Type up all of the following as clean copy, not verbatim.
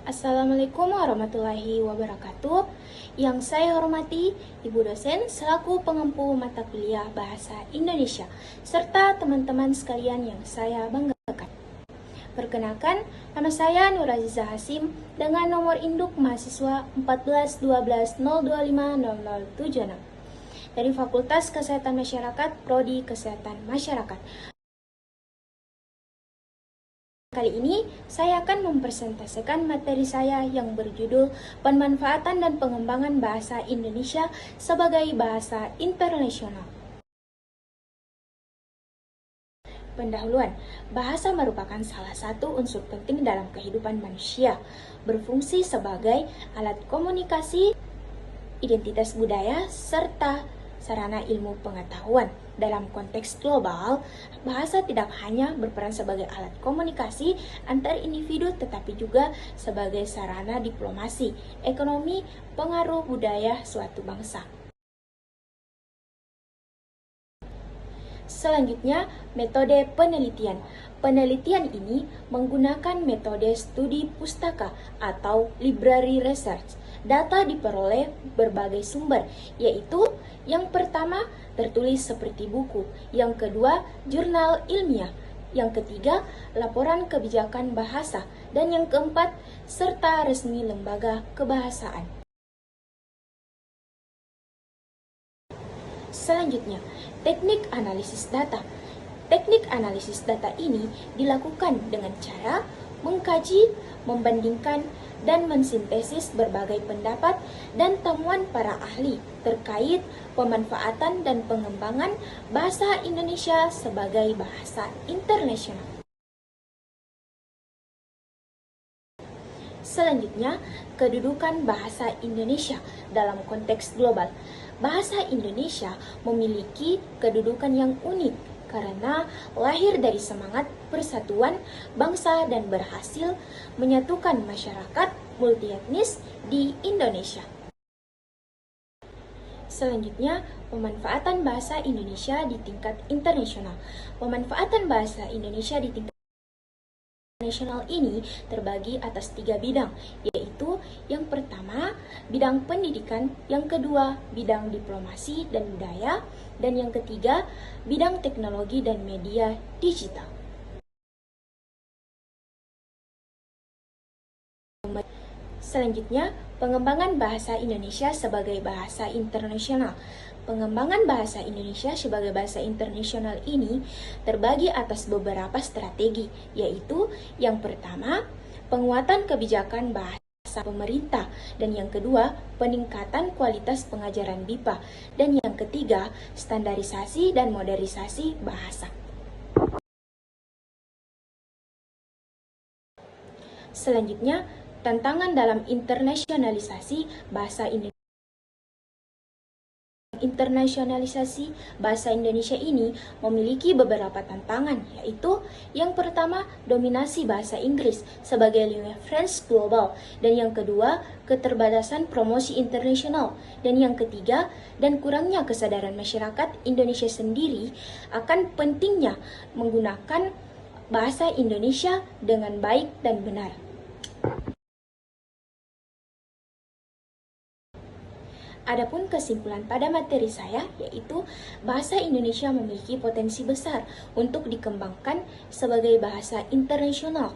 Assalamualaikum warahmatullahi wabarakatuh. Yang saya hormati Ibu dosen selaku pengempu mata kuliah Bahasa Indonesia serta teman-teman sekalian yang saya banggakan. Perkenalkan, nama saya Nur Aziza Hasim dengan nomor induk mahasiswa 14120250076 dari Fakultas Kesehatan Masyarakat Prodi Kesehatan Masyarakat. Kali ini, saya akan mempresentasikan materi saya yang berjudul Pemanfaatan dan Pengembangan Bahasa Indonesia sebagai Bahasa Internasional. Pendahuluan, bahasa merupakan salah satu unsur penting dalam kehidupan manusia, berfungsi sebagai alat komunikasi, identitas budaya, serta sarana ilmu pengetahuan. Dalam konteks global, bahasa tidak hanya berperan sebagai alat komunikasi antar individu, tetapi juga sebagai sarana diplomasi, ekonomi, pengaruh budaya suatu bangsa. Selanjutnya, metode penelitian. Penelitian ini menggunakan metode studi pustaka atau library research. Data diperoleh berbagai sumber, yaitu yang pertama, tertulis seperti buku, yang kedua, jurnal ilmiah, yang ketiga, laporan kebijakan bahasa, dan yang keempat, serta resmi lembaga kebahasaan. Selanjutnya, teknik analisis data. Teknik analisis data ini dilakukan dengan cara mengkaji, membandingkan, dan mensintesis berbagai pendapat dan temuan para ahli terkait pemanfaatan dan pengembangan bahasa Indonesia sebagai bahasa internasional. Selanjutnya, kedudukan bahasa Indonesia dalam konteks global. Bahasa Indonesia memiliki kedudukan yang unik karena lahir dari semangat persatuan bangsa dan berhasil menyatukan masyarakat multietnis di Indonesia. Selanjutnya, pemanfaatan bahasa Indonesia di tingkat internasional. Pemanfaatan bahasa Indonesia di tingkat internasional ini terbagi atas 3 bidang, yaitu yang pertama, bidang pendidikan, yang kedua, bidang diplomasi dan budaya, dan yang ketiga, bidang teknologi dan media digital. Selanjutnya, pengembangan bahasa Indonesia sebagai bahasa internasional. Pengembangan bahasa Indonesia sebagai bahasa internasional ini terbagi atas beberapa strategi, yaitu yang pertama, penguatan kebijakan bahasa pemerintah, dan yang kedua, peningkatan kualitas pengajaran BIPA, dan yang ketiga, standarisasi dan modernisasi bahasa. Selanjutnya, tantangan dalam internasionalisasi bahasa Indonesia. Internasionalisasi bahasa Indonesia ini memiliki beberapa tantangan, yaitu yang pertama, dominasi bahasa Inggris sebagai reference global, dan yang kedua, keterbatasan promosi internasional, dan yang ketiga, dan kurangnya kesadaran masyarakat Indonesia sendiri akan pentingnya menggunakan bahasa Indonesia dengan baik dan benar. Adapun kesimpulan pada materi saya, yaitu bahasa Indonesia memiliki potensi besar untuk dikembangkan sebagai bahasa internasional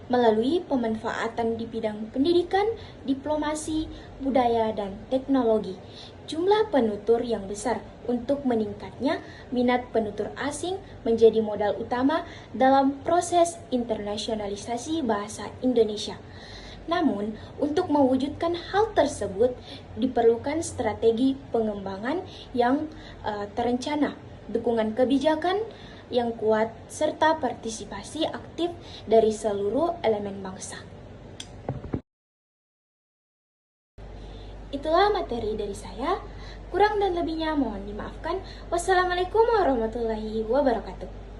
melalui pemanfaatan di bidang pendidikan, diplomasi, budaya, dan teknologi. Jumlah penutur yang besar untuk meningkatnya minat penutur asing menjadi modal utama dalam proses internasionalisasi bahasa Indonesia. Namun, untuk mewujudkan hal tersebut diperlukan strategi pengembangan yang terencana, dukungan kebijakan yang kuat, serta partisipasi aktif dari seluruh elemen bangsa. Itulah materi dari saya. Kurang dan lebihnya mohon dimaafkan. Wassalamualaikum warahmatullahi wabarakatuh.